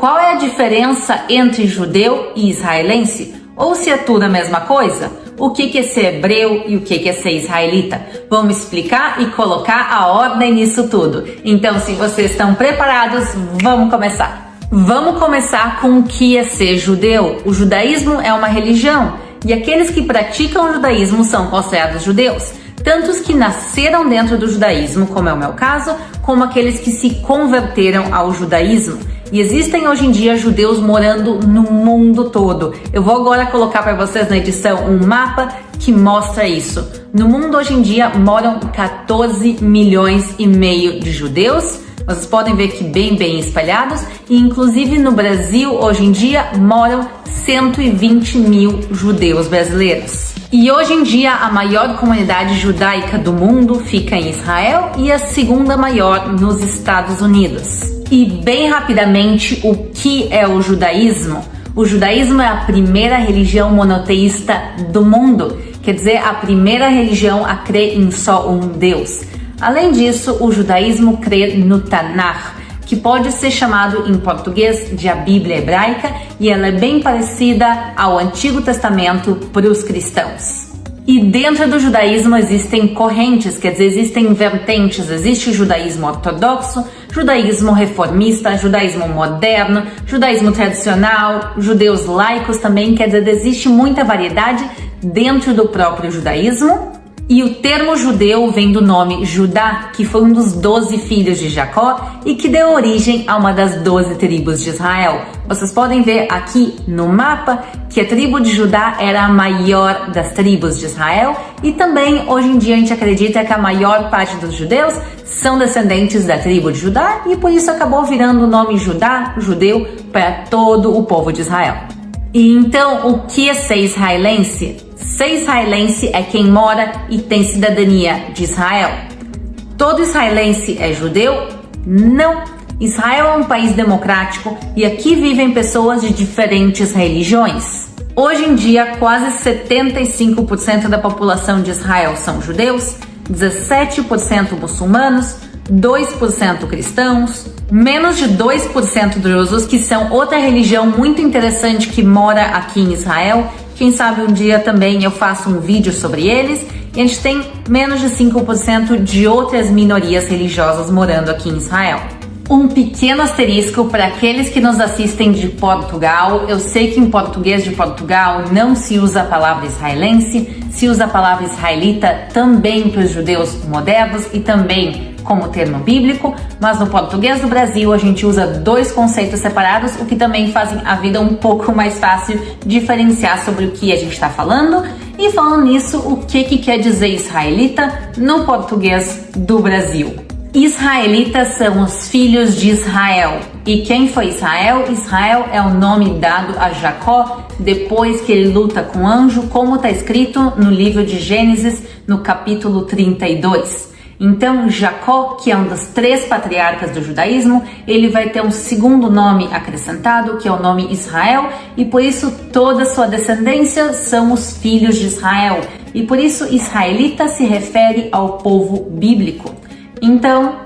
Qual é a diferença entre judeu e israelense? Ou se é tudo a mesma coisa? O que é ser hebreu e o que é ser israelita? Vamos explicar e colocar a ordem nisso tudo. Então, se vocês estão preparados, vamos começar. Vamos começar com o que é ser judeu. O judaísmo é uma religião e aqueles que praticam o judaísmo são considerados judeus. Tanto os que nasceram dentro do judaísmo, como é o meu caso, como aqueles que se converteram ao judaísmo. E existem hoje em dia judeus morando no mundo todo. Eu vou agora colocar para vocês na edição um mapa que mostra isso. No mundo hoje em dia moram 14 milhões e meio de judeus. Vocês podem ver que bem espalhados. E inclusive no Brasil hoje em dia moram 120 mil judeus brasileiros. E hoje em dia a maior comunidade judaica do mundo fica em Israel e a segunda maior nos Estados Unidos. E bem rapidamente, o que é o judaísmo? O judaísmo é a primeira religião monoteísta do mundo, quer dizer, a primeira religião a crer em só um Deus. Além disso, o judaísmo crê no Tanakh, que pode ser chamado em português de a Bíblia hebraica, e ela é bem parecida ao Antigo Testamento para os cristãos. E dentro do judaísmo existem correntes, quer dizer, existem vertentes. Existe o judaísmo ortodoxo, judaísmo reformista, judaísmo moderno, judaísmo tradicional, judeus laicos também, quer dizer, existe muita variedade dentro do próprio judaísmo. E o termo judeu vem do nome Judá, que foi um dos 12 filhos de Jacó e que deu origem a uma das 12 tribos de Israel. Vocês podem ver aqui no mapa que a tribo de Judá era a maior das tribos de Israel e também hoje em dia a gente acredita que a maior parte dos judeus são descendentes da tribo de Judá e por isso acabou virando o nome Judá, judeu, para todo o povo de Israel. E então, o que é ser israelense? Ser israelense é quem mora e tem cidadania de Israel. Todo israelense é judeu? Não! Israel é um país democrático e aqui vivem pessoas de diferentes religiões. Hoje em dia, quase 75% da população de Israel são judeus, 17% muçulmanos, 2% cristãos, menos de 2% drusos, que são outra religião muito interessante que mora aqui em Israel. Quem sabe um dia também eu faço um vídeo sobre eles. E a gente tem menos de 5% de outras minorias religiosas morando aqui em Israel. Um pequeno asterisco para aqueles que nos assistem de Portugal. Eu sei que em português de Portugal não se usa a palavra israelense, se usa a palavra israelita também para os judeus modernos e também como termo bíblico, mas no português do Brasil a gente usa dois conceitos separados, o que também fazem a vida um pouco mais fácil diferenciar sobre o que a gente está falando. E falando nisso, o que quer dizer israelita no português do Brasil? Israelitas são os filhos de Israel. E quem foi Israel? Israel é o nome dado a Jacó depois que ele luta com o anjo, como está escrito no livro de Gênesis, no capítulo 32. Então, Jacó, que é um dos 3 patriarcas do judaísmo, ele vai ter um segundo nome acrescentado, que é o nome Israel, e por isso toda a sua descendência são os filhos de Israel. E por isso israelita se refere ao povo bíblico. Então,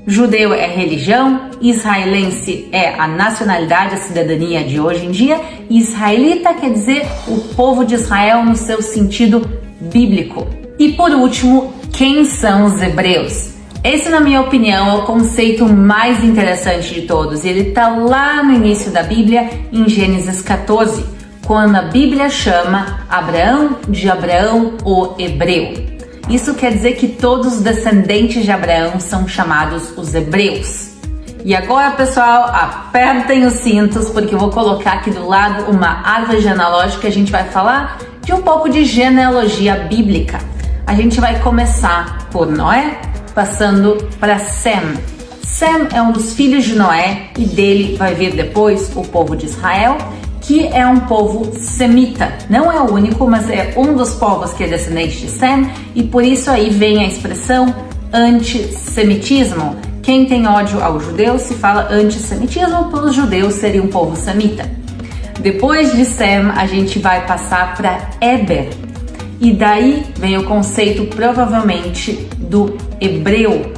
judeu é religião, israelense é a nacionalidade, a cidadania de hoje em dia, e israelita quer dizer o povo de Israel no seu sentido bíblico. E por último, quem são os hebreus? Esse, na minha opinião, é o conceito mais interessante de todos. Ele está lá no início da Bíblia, em Gênesis 14, quando a Bíblia chama Abraão de Abraão, o hebreu. Isso quer dizer que todos os descendentes de Abraão são chamados os hebreus. E agora, pessoal, apertem os cintos, porque eu vou colocar aqui do lado uma árvore genealógica. A gente vai falar de um pouco de genealogia bíblica. A gente vai começar por Noé, passando para Sem. Sem é um dos filhos de Noé e dele vai vir depois o povo de Israel, que é um povo semita. Não é o único, mas é um dos povos que é descendente de Sem, e por isso aí vem a expressão antissemitismo. Quem tem ódio aos judeus se fala antissemitismo, porque os judeus seriam um povo semita. Depois de Sem, a gente vai passar para Eber. E daí vem o conceito, provavelmente, do hebreu.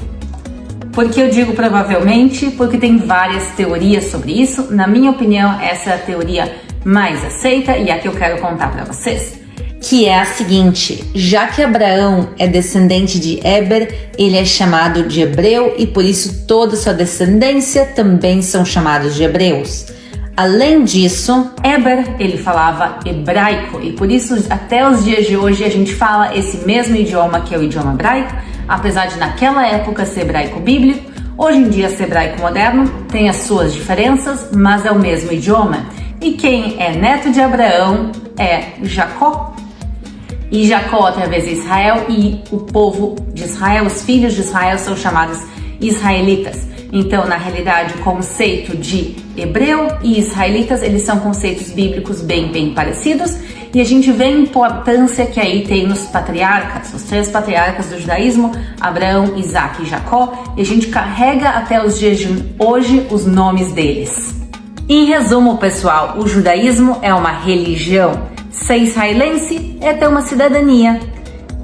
Por que eu digo provavelmente? Porque tem várias teorias sobre isso. Na minha opinião, essa é a teoria mais aceita e a que eu quero contar para vocês. Que é a seguinte: já que Abraão é descendente de Éber, ele é chamado de hebreu e por isso toda sua descendência também são chamados de hebreus. Além disso, Éber, ele falava hebraico e por isso até os dias de hoje a gente fala esse mesmo idioma que é o idioma hebraico, apesar de naquela época ser hebraico bíblico, hoje em dia ser hebraico moderno, tem as suas diferenças, mas é o mesmo idioma. E quem é neto de Abraão é Jacó. E Jacó através de Israel e o povo de Israel, os filhos de Israel são chamados israelitas. Então, na realidade, o conceito de hebreu e israelitas, eles são conceitos bíblicos bem parecidos. E a gente vê a importância que aí tem nos patriarcas, os 3 patriarcas do judaísmo, Abraão, Isaac e Jacó. E a gente carrega até os dias de hoje os nomes deles. Em resumo, pessoal, o judaísmo é uma religião. Ser israelense é ter uma cidadania.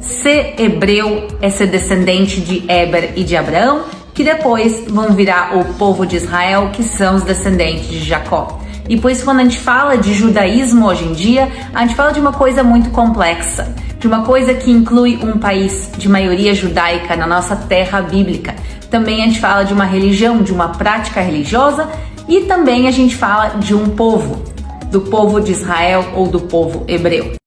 Ser hebreu é ser descendente de Éber e de Abraão, que depois vão virar o povo de Israel, que são os descendentes de Jacó. E por isso, quando a gente fala de judaísmo hoje em dia, a gente fala de uma coisa muito complexa, de uma coisa que inclui um país de maioria judaica na nossa terra bíblica. Também a gente fala de uma religião, de uma prática religiosa, e também a gente fala de um povo, do povo de Israel ou do povo hebreu.